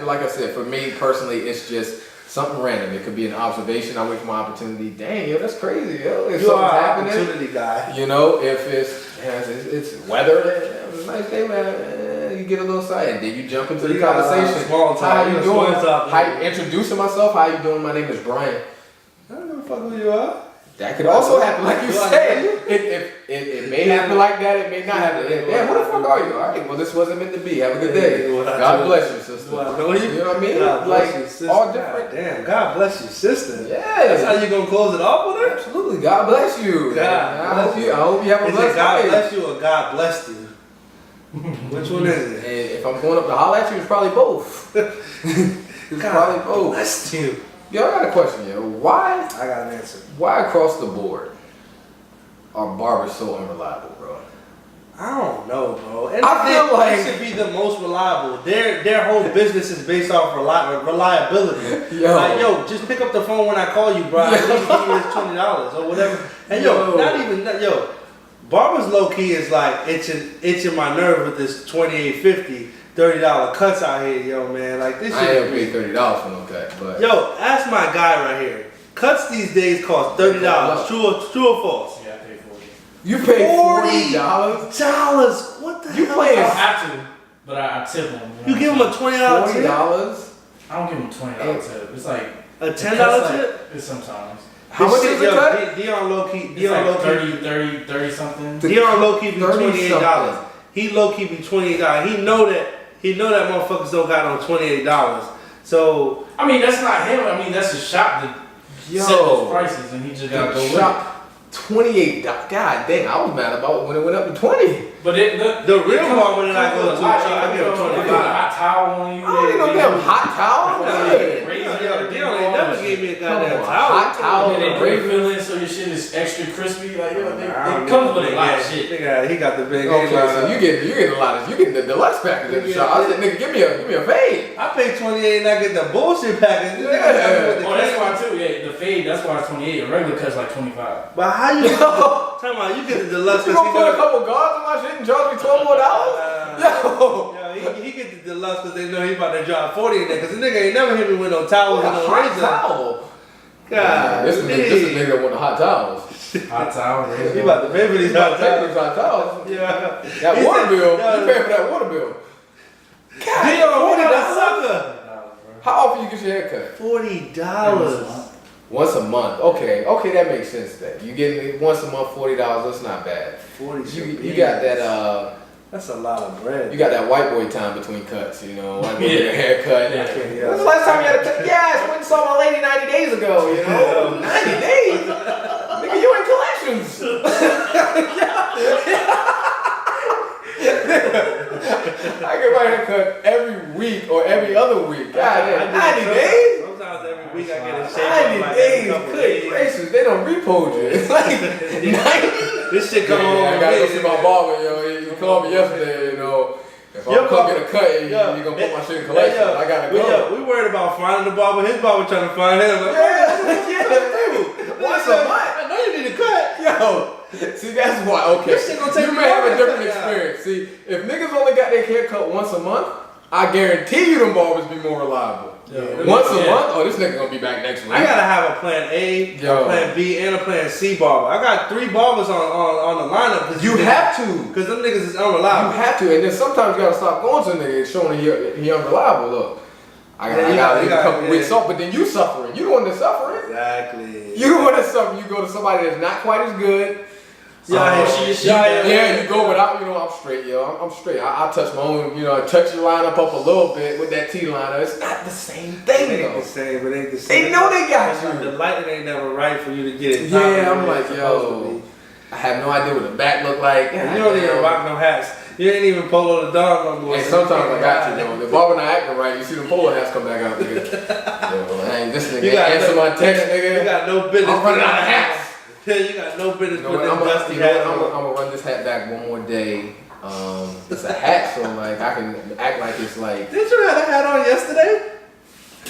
like I said, for me personally, it's just something random. It could be an observation. I wait for my opportunity. Dang, yo, that's crazy. Yo, if you are an happening, opportunity guy. You know, if it's weather, it's a nice day, man. You get a little side, and then you jump into the conversation. How you doing? How you introducing myself? How you doing? My name is Brian. I don't know fuck who you are. That could also happen, like you said. It may happen like that. It may not happen. Damn, who the fuck are you? All right, well, this wasn't meant to be. Have a good day. God bless you, sister. You know what I mean? God bless you, sister. All different. Damn, God bless you, sister. Yeah. That's how you gonna close it off with her? Absolutely. God bless you. I hope you have a blessed day. God bless you or God blessed you? Which one is it? And if I'm going up to holler at you, it's probably both. It's probably both. Blessed you. Yo, I got a question, yo. Why? I got an answer. Why across the board are barbers so unreliable, bro? I don't know, bro. And I feel like they should be the most reliable. Their whole business is based off reliability. Yo, just pick up the phone when I call you, bro. I need to give you this $20 or whatever. And yo, barbers low key is like itching my nerve with this $28.50, $30 cuts out here, yo, man. Like, this shit. I ain't pay $30 for no cut, but yo, ask my guy right here. Cuts these days cost $30. True or false? Yeah, I paid 40. You pay $40? What the you hell? I playing don't have to, but I tip him. You give him a $20 tip? $40? I don't give him a $20 tip. It's like a $10 tip? It's sometimes. How much is the cut? Dion low key. Dion low key. 30 something. Dion low key be $28. He low key be $28. He know that motherfuckers don't got no $28. So I mean, that's not him. I mean, that's a shop that set those prices, and he just got to go shop. $28. God dang, I was mad about when it went up to 20. But The real barber that I go to, I give him Put a 25. hot towel on you. I don't need no damn hot towel. They don't never gave me a goddamn towel. Hot towel. And they bring feeling so your shit is extra crispy. Like, yo, it comes with a lot of shit. Nigga, he got the big Okay, so you getting a lot of, you getting the deluxe package at the shop. I said, nigga, give me a fade. I paid 28 and I get the bullshit package. Yeah. Oh, that's why too. Yeah, the fade. That's why it's 28. A regular cut's like 25. But how you? Tell me, you get the deluxe. You gonna put a couple guards on my shit and charge me $12 more? Yo. He get the deluxe because they know he about to drop 40 in there. Because the nigga ain't never hit me with no towels and no Hot razor. towel. God, This is a nigga that want the hot towels. Hot towel. He about to pay for these hot towels. Hot towels. Yeah. That He water said, bill. yo, You pay for that water bill. Dio, what $40. a sucker. How often you get your hair cut? $40. Once a month. Okay, that makes sense then. You get it once a month, $40. That's not bad. 40. You got that. That's a lot of bread. You got that white boy time between cuts. You know, white boy get a haircut. Yeah. When's the last time you had a cut? Yeah, I went and saw my lady 90 days ago. You know, 90 days. Nigga, you in collections. I get my hair cut every week or every other week. God, 90 days? Sometimes every week I get a shave. 90 days, good gracious, they don't repo you. It's like 90. This shit come on. I gotta go see my barber, yo. He called me yesterday, you know. If I come get a cut, you gonna put my shit in collection. I gotta go. We worried about finding the barber. His barber trying to find him. Like, Once a month. I know you need a cut. Yo. See, that's why, okay. This shit gonna take you me may have a longer different to cut out. experience. See, if niggas only got their hair cut once a month, I guarantee you them barbers be more reliable. Yeah. Once a month? Oh, this nigga gonna be back next week. I gotta have a plan A, Yo. a plan B, and a plan C barber. I got 3 barbers on the lineup. You have to. Because them niggas is You unreliable. have to, and then sometimes you gotta stop going to a nigga and showing he unreliable. Look, I Yeah, gotta you leave a couple yeah. weeks off, but then you suffering. You the one that's suffering. Exactly. You the one that's suffering. You go to somebody that's not quite as good. Yeah, you go without, I'm straight, yo. I'm straight. I touch my own, I touch your lineup up a little bit with that T liner. It's not the same thing, It ain't though. the same, but it ain't the same. They know they got The you. lighting ain't never right for you to get it. Yeah, I'm like, yo. I have no idea what the back look like. You don't even rock no hats. You ain't even polo the dog no more. And so sometimes you I got can't you, ride. though. The barber not acting right. You see the polo hats come back out, nigga. Yo, man, this nigga You got answer no- my text, You nigga. got no business. I'm running out of hats. Yeah, you got no business You know putting what, this dusty hat I'm on. gonna run this hat back one more day. It's a hat, so like I can act like it's like. Did you have a hat on yesterday?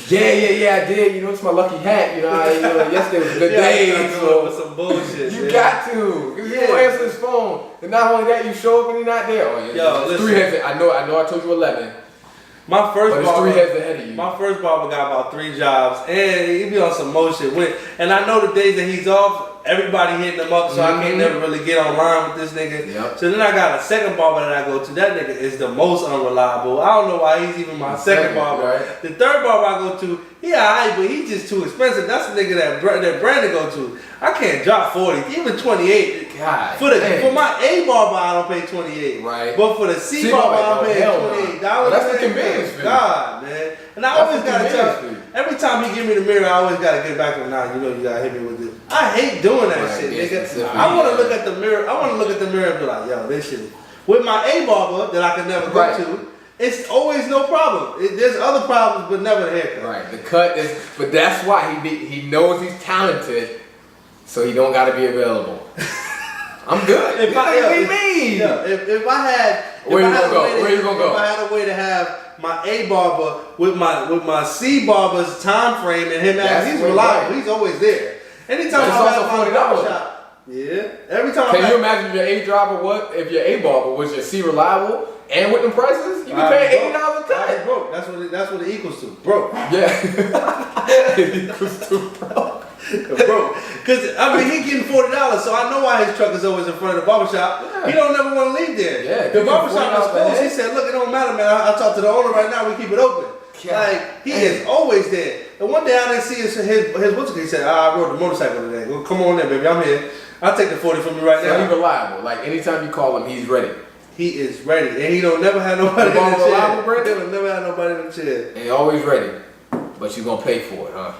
Yeah, I did. It's my lucky hat. Yesterday was a good Yeah, day. with So some bullshit. you man. got to. Cause you Yeah. don't answer his phone, and not only that, you show up when he's not there. Oh yeah, Yo, it's listen. 3 heads. I know. I told you 11, My first but it's 3 barber. heads ahead of you. My first barber got about 3 jobs, and he be on some motion with. And I know the days that he's off, everybody hitting him up, so I can't never really get online with this nigga. Yep. So then I got a second barber that I go to. That nigga is the most unreliable. I don't know why he's even my second barber. Right. The third barber I go to, he alright, but he just too expensive. That's the nigga that Brandon go to. I can't drop 40, even 28. God, For my A barber, I don't pay 28. Right. But for the C C barber, barber, I'm paying hell no. $28. That's the man. convenience fee. God, man. And I That's always the gotta tell. convenience fee. Every time he give me the mirror, I always gotta get back to him. Nah, you gotta hit me with it. I hate doing that Right, shit, yeah, nigga. specific. I wanna look at the mirror. I wanna look at the mirror and be like, yo, this shit. With my A barber that I can never go Right. to, it's always no problem. There's other problems, but never the haircut. Right. The cut is, but that's why he knows he's talented, so he don't gotta be available. I'm good. If I, What do you mean? Yeah, if I had, Where if you I had gonna a way go? to- Where you gonna go? If I had a way to have my A barber with my C barber's time frame and him That's he's way reliable. right. He's always there. Anytime But it's I also have my $40. barber shop, yeah. Every time Can I you imagine if your A driver if your A barber was your C reliable and with them prices, you be I'd paying broke. $80 a I'd be cut. broke. That's what it equals to. Broke. Yeah. It equals to broke. Broke. Cause I mean he getting $40, so I know why his truck is always in front of the barbershop. Yeah. He don't never want to leave there. Yeah, The you get barbershop is $40 closed. He ahead. said, look, it don't matter, man. I talked to the owner right now, we keep it open. God Like he damn. is always there. And one day I didn't see his what's it? He said, I rode the motorcycle today. Well, come on in, baby. I'm here. I'll take the 40 from you right So he's now. reliable. Like anytime you call him, he's ready. He is ready, and he don't never have nobody in The barber the reliable, chair. Brandon? He don't never have nobody in the chair. And he's always ready. But you gonna pay for it, huh?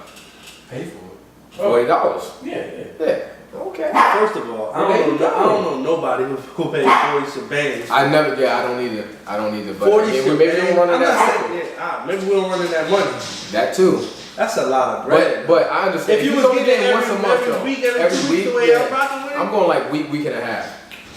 Pay for it. $40. Yeah. Okay. First of all, I don't know nobody who paid 40 shebangs. I don't need it. But 40 maybe we don't run in that. Maybe we don't run in that money. That too. That's a lot of bread. But I understand. If you was getting once a month, every week, the way I'm rocking with it, I'm going like week and a half.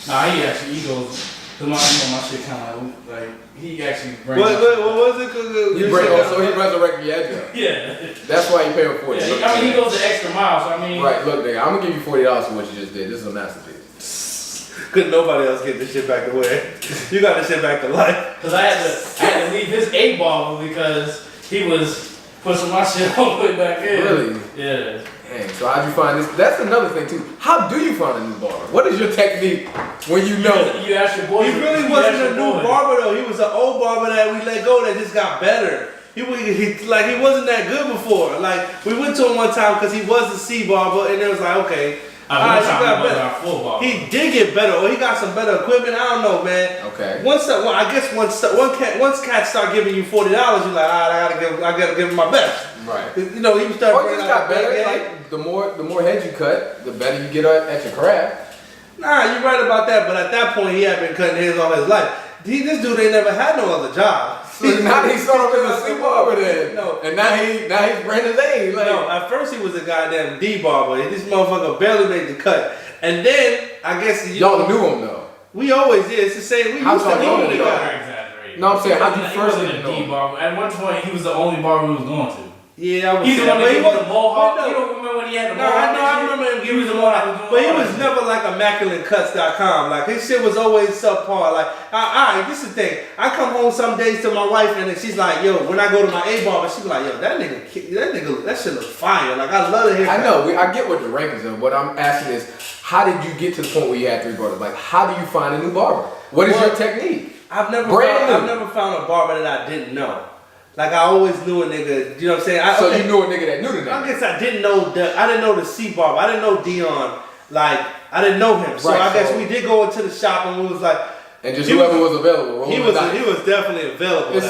Nah, he goes. Cause my shit kind of like he actually brings. What was it? So he resurrected your edge. Yeah. That's why you pay him 40. Yeah, I mean he goes the extra mile. So I mean. Right. Look, nigga, I'm gonna give you $40 for what you just did. This is a masterpiece. Couldn't nobody else get this shit back to where you got this shit back to life. Cause I had to leave his 8 ball because he was pushing my shit all the way back in. Really? Yeah. Dang, so how'd you find this? That's another thing too. How do you find a new barber? What is your technique when you know? You ask your boy. He really wasn't a new barber though. He was an old barber that we let go that just got better. He wasn't that good before. Like we went to him one time because he was a C barber and it was like okay. He did get better, or he got some better equipment. I don't know, man. Okay. Once cats start giving you $40, you're like, I gotta give him my best. Right. You know, he started. Or you just got better. Like the more heads you cut, the better you get at your craft. Nah, you're right about that. But at that point, he had been cutting hairs all his life. This dude ain't never had no other job. So now he started off as a C barber then. No. And now he's brand his age. Like, no, at first he was a goddamn D barber. This motherfucker barely made the cut. And then I guess y'all knew him though. We always did. It's the same. We used to know the guy. No, I'm saying how'd you first get to know him? Barber. At one point, he was the only barber we was going to. Yeah, I was. He's the one that gave the mohawk. No. You don't remember when he had the No, mohawk? I remember him giving the mohawk. But he was never like ImmaculateCuts.com. Like his shit was always subpar. Like, alright, this is the thing. I come home some days to my wife and she's like, yo, when I go to my A barber, she's like, yo, that nigga, that shit look fire. Like I love the haircut. I know. I get what the rankings are. What I'm asking is, how did you get to the point where you had 3 barbers? Like, how do you find a new barber? What is your technique? I've never found a barber that I didn't know. Like I always knew a nigga, you know what I'm saying? You knew a nigga that knew the nigga. I guess I didn't know the C barber. I didn't know Dion. Like I didn't know him. So I guess we did go into the shop and we was like, and just whoever was available. He was definitely available. You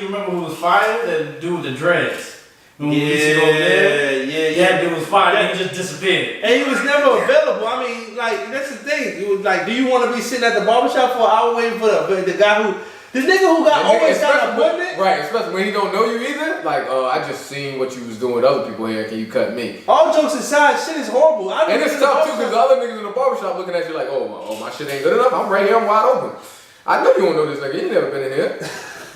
remember who was fired? That dude with the dreads. That dude was fired and he just disappeared. And he was never available. I mean, like that's the thing. It was like, do you want to be sitting at the barbershop for an hour waiting for the guy who? The nigga who always got an appointment? Right, especially when he don't know you either. Like, I just seen what you was doing with other people here. Can you cut me? All jokes aside, shit is horrible. And it's tough too because the other niggas in the barbershop looking at you like, oh, my shit ain't good enough. I'm right here, I'm wide open. I know you don't know this nigga. You never been in here.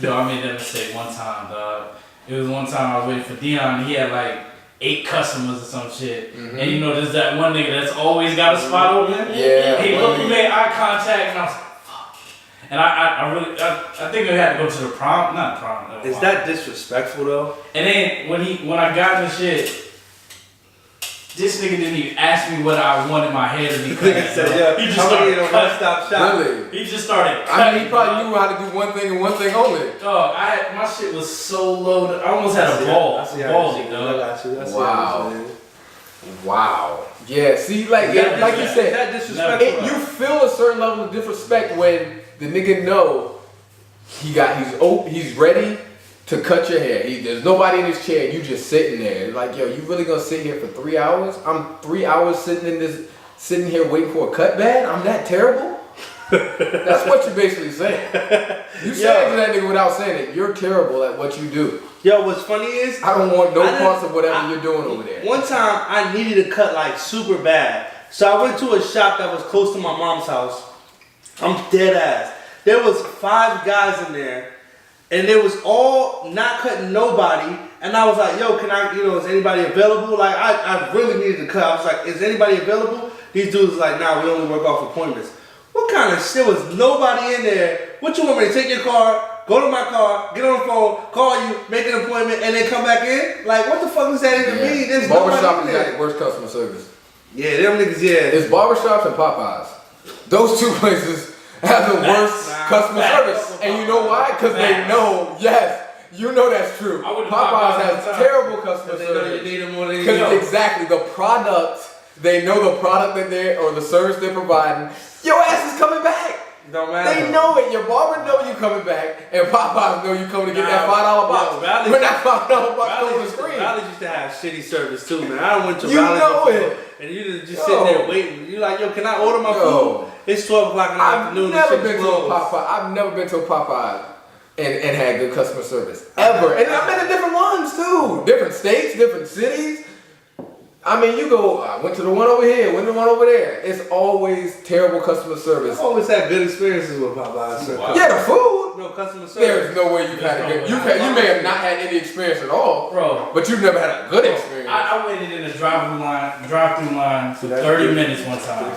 Yo, I made that mistake one time, dog. It was one time I was waiting for Dion and he had like 8 customers or some shit. Mm-hmm. And you know, there's that one nigga that's always got a spot open. Yeah. He looked, we made eye contact and I was like, and I think I had to go to the prom, not prom. Is that disrespectful though? And then when I got the shit, this nigga didn't even ask me what I wanted my hair to be cut. He just started a one-stop shop. Really? He just started cutting. I mean, he probably knew how to do one thing and one thing only. Dog, my shit was so low. I almost had a ball. Wow. Yeah. See, like you said, that disrespectful. You feel a certain level of disrespect when the nigga know he's ready to cut your hair. There's nobody in his chair. You just sitting there. Like, yo, you really gonna sit here for 3 hours? I'm 3 hours sitting here waiting for a cut bag? I'm that terrible? That's what you're basically saying. You saying to that nigga without saying it, you're terrible at what you do. Yo, what's funny is I don't want no parts of whatever you're doing over there. One time I needed a cut like super bad. So I went to a shop that was close to my mom's house. I'm dead ass. There was 5 guys in there, and they was all not cutting nobody. And I was like, yo, is anybody available? Like, I really needed to cut. I was like, is anybody available? These dudes was like, nah, we only work off appointments. What kind of shit was nobody in there? What you want me to take your car, go to my car, get on the phone, call you, make an appointment, and then come back in? Like, what the fuck does that even mean? There's barbershop has got the worst customer service. Yeah, them niggas, yeah. It's barbershops and Popeyes. Those 2 places have the worst customer service. And you know why? Because they know, you know that's true. Popeyes has terrible customer service. Because exactly, the product, they know the product or the service they're providing. Your ass is coming back. Don't matter. They know it. Your barber know you coming back, and Popeyes know you coming to get that $5 box. When that $5 box goes to the screen, Raleigh used to have shitty service too, man. I went to You Raleigh know before, it. and you just sitting there waiting. You like, yo, can I order my Yo. food? It's 12 o'clock in the I've afternoon. never the been shit's to a closed. Popeye. I've never been to a Popeye and had good customer service ever. And I've been to different ones too, different states, different cities. I mean, you go. I went to the one over here, went to the one over there. It's always terrible customer service. I've always had good experiences with Popeyes. So. Wow. Yeah, the food. No customer service. There's no way you've had a good. You may have not had any experience at all, Bro. but you've never had a good experience. I waited in a drive-through line for 30 minutes one time.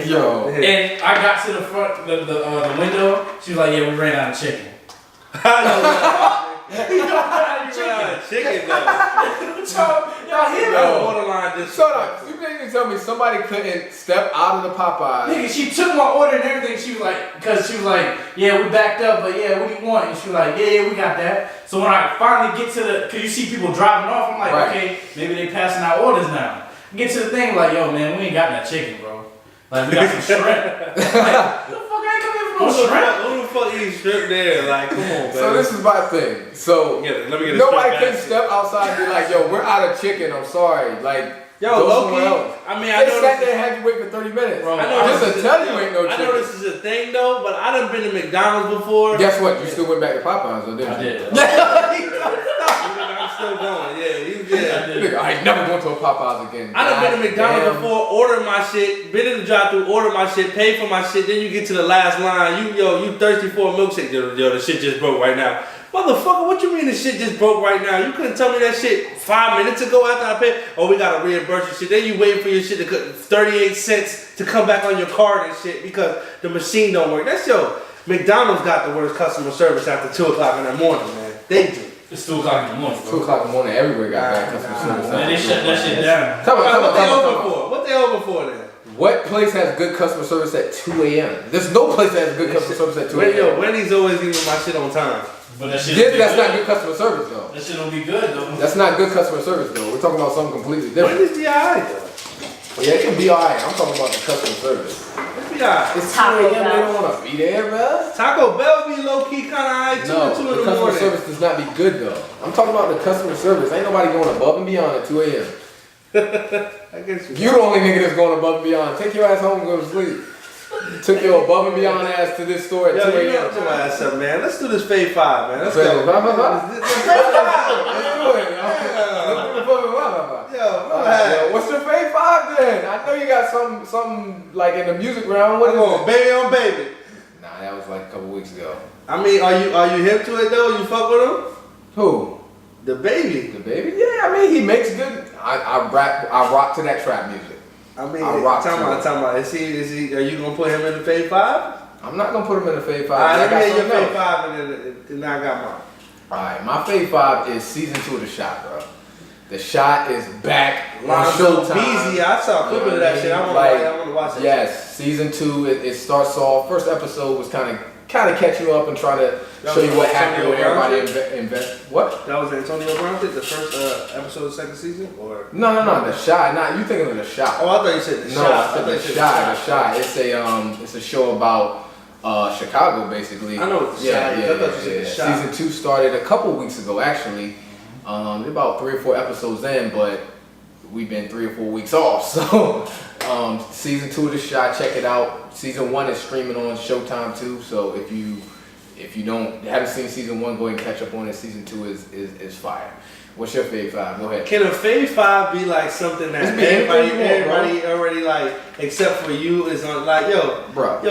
Yo. And I got to the front, the window. She was like, "Yeah, we ran out of chicken." Chicken though. Y'all hear That's me? borderline Shut disrespect. up. You can't even tell me somebody couldn't step out of the Popeyes. Nigga, she took my order and everything. She was like, "Yeah, we backed up, but yeah, what do you want?" And she was like, "Yeah, we got that." So when I finally get to cause you see people driving off, I'm like, Right. okay, maybe they passing out orders now. Get to the thing, like, yo, man, we ain't got that chicken, bro. Like, we got some shrimp. Like, the fuck, I ain't coming here for no shrimp. Who the fuck eat shrimp there? Like, come on, man. So this is my thing. So Let me get a nobody shrimp can step outside and be like, "Yo, we're out of chicken. I'm sorry." Like, Yo, go low somewhere key, else. I mean, I They know sat this there and had you wait for 30 minutes. Bro, I know Just this to is tell a- you ain't no I chicken. know this is a thing though, but I done been to McDonald's before. Guess what? You still went back to Popeyes, though, didn't I you? did. I'm still going. Yeah. Nigga, I ain't never going to a Popeyes again. I done been to McDonald's Goddamn. before, order my shit, been in the drive-thru, order my shit, pay for my shit, then you get to the last line, you thirsty for a milkshake, yo, the shit just broke right now. Motherfucker, what you mean the shit just broke right now? You couldn't tell me that shit 5 minutes ago after I paid? Oh, we gotta reimburse your shit. Then you waiting for your shit to cut 38 cents to come back on your card and shit because the machine don't work. That's McDonald's got the worst customer service after 2 o'clock in the morning, man. They do. It's 2 o'clock in the morning, 2 bro. o'clock in the morning, everywhere got bad customer service. Man, they shut that shit down. Come on. What they open for? What they open for then? What place has good customer service at 2 a.m.? There's no place that has good customer service at 2 a.m. Wendy's always giving my shit on time. But that shit Yeah, don't be that's good. not good customer service, though. That shit don't be good, though. That's not good customer service, though. We're talking about something completely different. Wendy's be alright though. Yeah, it can be alright. I'm talking about the customer service. It's be alright. It's 2 Taco a.m. They Bell. don't want to be there, bruh. Taco Bell be low key kind of high too. No, 2 in the the customer morning. service does not be good, though. I'm talking about the customer service. Ain't nobody going above and beyond at 2 a.m. I guess You the only nigga that's going above and beyond. Take your ass home and go to sleep. Took your above and beyond ass to this store at Yo, 2 you a.m. know your ass up, man. Let's do this Fave 5, man. Let's Fave go. 5, 5, 5. Let's do Let's it. do it, yo. Let's do the fucking blah. Yo, go Yo, ahead. what's your fave 5 then? I know you got something like in the music round. What I'm is going it? baby on baby. Nah, that was like a couple weeks ago. I mean, are you hip to it though? You fuck with him? Who? The baby. The baby? Yeah, I mean he makes good. I rock to that trap music. I mean, I rock talking to it. about. Is he? Are you gonna put him in the Fave 5? I'm not gonna put him in the fave 5. Alright, I let me got hear your something Fave else. 5 and then I got mine. Alright, my fave 5 is season 2 of The Shot, bro. The Shot is back on Lonzo Showtime. Beezy, I saw a clip of that shit. I want to watch it. Yes, season 2. It starts off. First episode was kind of catch you up and try to show you what happened when everybody invest. What? That was Antonio Brown did the first episode of the second season, or No, The Shot. Not you thinking of The Shot. oh, I thought you said the No, shot. I said thought The you said Shot. The Shot. It's a show about Chicago, basically. I know what The Shot is. I thought you said The Shot. Season 2 started a couple weeks ago, actually. They're about 3 or 4 episodes in, but we've been 3 or 4 weeks off. So, season 2 of The Shot, check it out. Season 1 is streaming on Showtime too. So if you haven't seen season 1, go ahead and catch up on it. Season 2 is fire. What's your fave 5? Go ahead. Can a Fave 5 be like something that It's be anything you want, bro. everybody already like, except for you, is on like, Bro.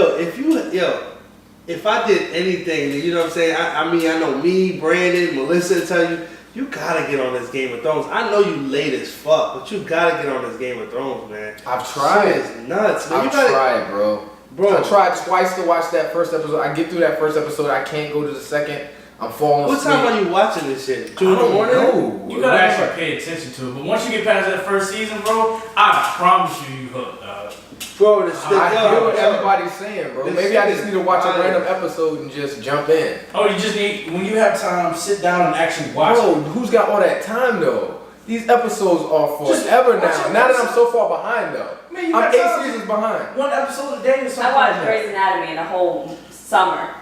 if I did anything, you know what I'm saying? I mean, I know me, Brandon, Melissa tell you, you gotta get on this Game of Thrones. I know you late as fuck, but you gotta get on this Game of Thrones, man. I've tried. Shit is nuts, man. I've tried, bro. Bro. I tried twice to watch that first episode. I get through that first episode. I can't go to the second. I'm falling What asleep. time are you watching this shit? 2 in the I don't morning? know. You gotta actually pay attention to it. But once you get past that first season, bro, I promise you hooked, dog. Bro, I hear what everybody's saying, bro. This Maybe I shit just is need to watch a fire. random episode and just jump in. Oh, you just need, when you have time, sit down and actually watch Bro, it. who's got all that time though? These episodes are Just forever watch now. it. Now that I'm so far behind though. Man, you I'm got 8 time. seasons behind. One episode a day or something. I watched Grey's Anatomy in a whole summer.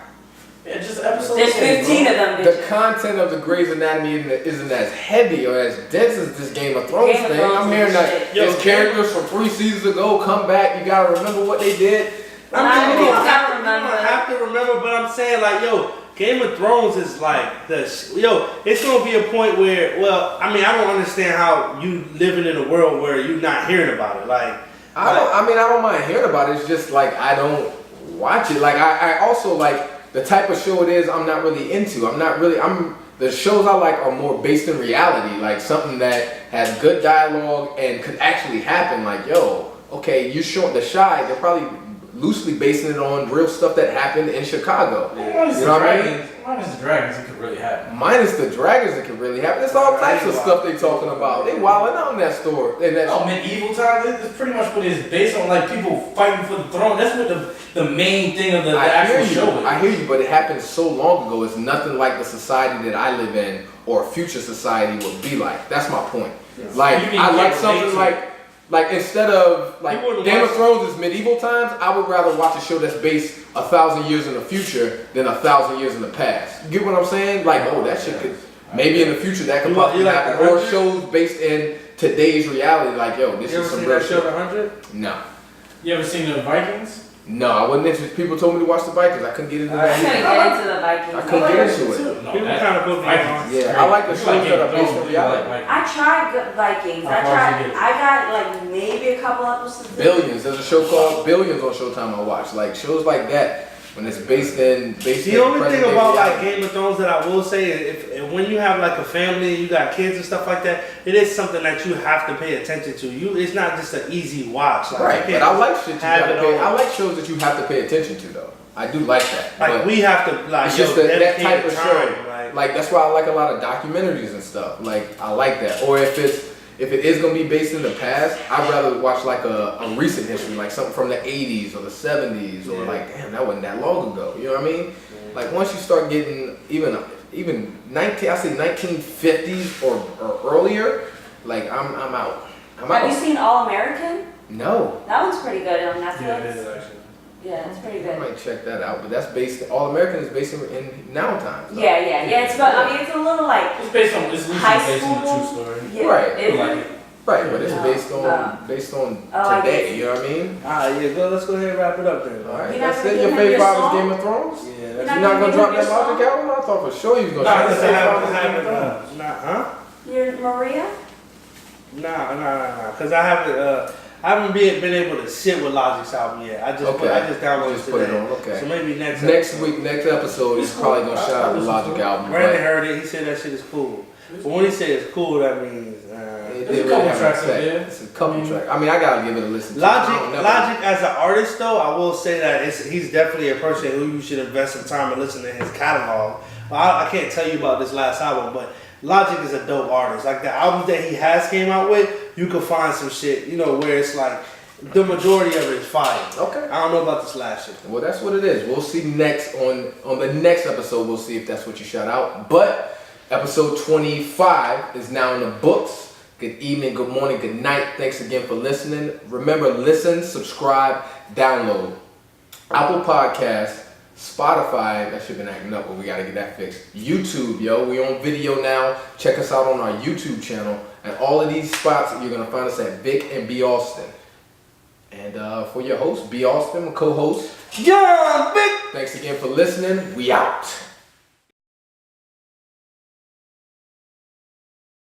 Yeah, just episodes. There's 15 of them. The bitches. content of the Grey's Anatomy isn't as heavy or as dense as this Game of Thrones Game of thing. Thrones I'm hearing is that shit. there's characters from 3 seasons ago come back. You gotta remember what they did. I mean, you you don't gotta you remember. don't have to remember, but I'm saying like, yo, Game of Thrones is like it's gonna be a point where, well, I mean, I don't understand how you living in a world where you're not hearing about it. Like, I don't mind hearing about it. It's just like I don't watch it. Like I also like the type of show it is. I'm not really into. The shows I like are more based in reality, like something that has good dialogue and could actually happen. Like, yo, okay, you showing The Shy, they're probably loosely basing it on real stuff that happened in Chicago. You know what I mean? Minus the dragons, it could really happen. Minus the dragons, it could really happen. There's all types of stuff they talking about. They wilding out in that story. Medieval times, it's pretty much what it's based on, like people fighting for the throne. That's what the main thing of the actual show is. I hear you, but it happened so long ago. It's nothing like the society that I live in or a future society would be like. That's my point. Like, I like something like instead of like Game of Thrones is medieval times, I would rather watch a show that's based 1,000 years in the future than 1,000 years in the past. You get what I'm saying? Like, oh, that shit could maybe in the future that could possibly happen. Or shows based in today's reality, like, yo, this is some real shit. You ever seen that show, 100? No. You ever seen the Vikings? No, I wasn't interested. People told me to watch the Vikings. I couldn't get into that. I couldn't get into the Vikings. I couldn't get into it. No, People kind of put me on. Yeah, I like the shows that are based in reality. I tried Vikings. I got like maybe a couple episodes. Billions. There's a show called Billions on Showtime I watch. Like shows like that when it's based in. The only thing about like Game of Thrones that I will say is if when you have like a family and you got kids and stuff like that, it is something that you have to pay attention to. It's not just an easy watch. Like, right, but I like shit you have to pay. I like shows that you have to pay attention to though. I do like that. Like we have to like it's just that type of time, show. Like that's why I like a lot of documentaries and stuff. Like I like that. Or if it is gonna be based in the past, I'd rather watch like a recent history, like something from the 80s or the 70s, or like damn that wasn't that long ago. You know what I mean? Like once you start getting even 1950s or earlier, like I'm out. Have you seen All American? No. That one's pretty good on Netflix. Yeah, it is actually. Yeah, it's pretty I good. might check that out, but that's based. All American is based in now times. So. Yeah. It's but I mean it's a little like It's based on it's loosely high based on a school. true story. Yeah, Right. Is Like it? it. Right, but it's based on I today. guess. You know what I mean? Let's go ahead and wrap it up then. All right. You're That's not it. gonna Your give him favorite your part was song? Game of Thrones. Yeah, You're that's You're not gonna gonna drop give that your logic song? album? I thought for sure you was gonna. Nah, say this that. haven't. You're Maria? Nah. Because I haven't been able to sit with Logic's album yet. I just downloaded Just it put it today. on. Okay. So maybe next episode, he's probably gonna shout out the Logic album. Brandon but heard it. He said that shit is cool. But when he said it's cool, that means it There's a didn't couple really have tracks an in effect. there. It's a couple tracks. I mean, I gotta give it a listen. Logic as an artist though, I will say that he's definitely a person who you should invest some time and listen to his catalog. I can't tell you about this last album, but Logic is a dope artist. Like the albums that he has came out with, you can find some shit, where it's like the majority of it is fire. Okay. I don't know about this last shit. Well, that's what it is. We'll see next on the next episode. We'll see if that's what you shout out. But episode 25 is now in the books. Good evening, good morning, good night. Thanks again for listening. Remember, listen, subscribe, download. Apple Podcasts, Spotify, that should have been acting up, but we got to get that fixed. YouTube, we on video now. Check us out on our YouTube channel. And all of these spots, you're going to find us at Vic and B. Austin. And for your host, B. Austin, my co-host. Yeah, Vic! Thanks again for listening. We out.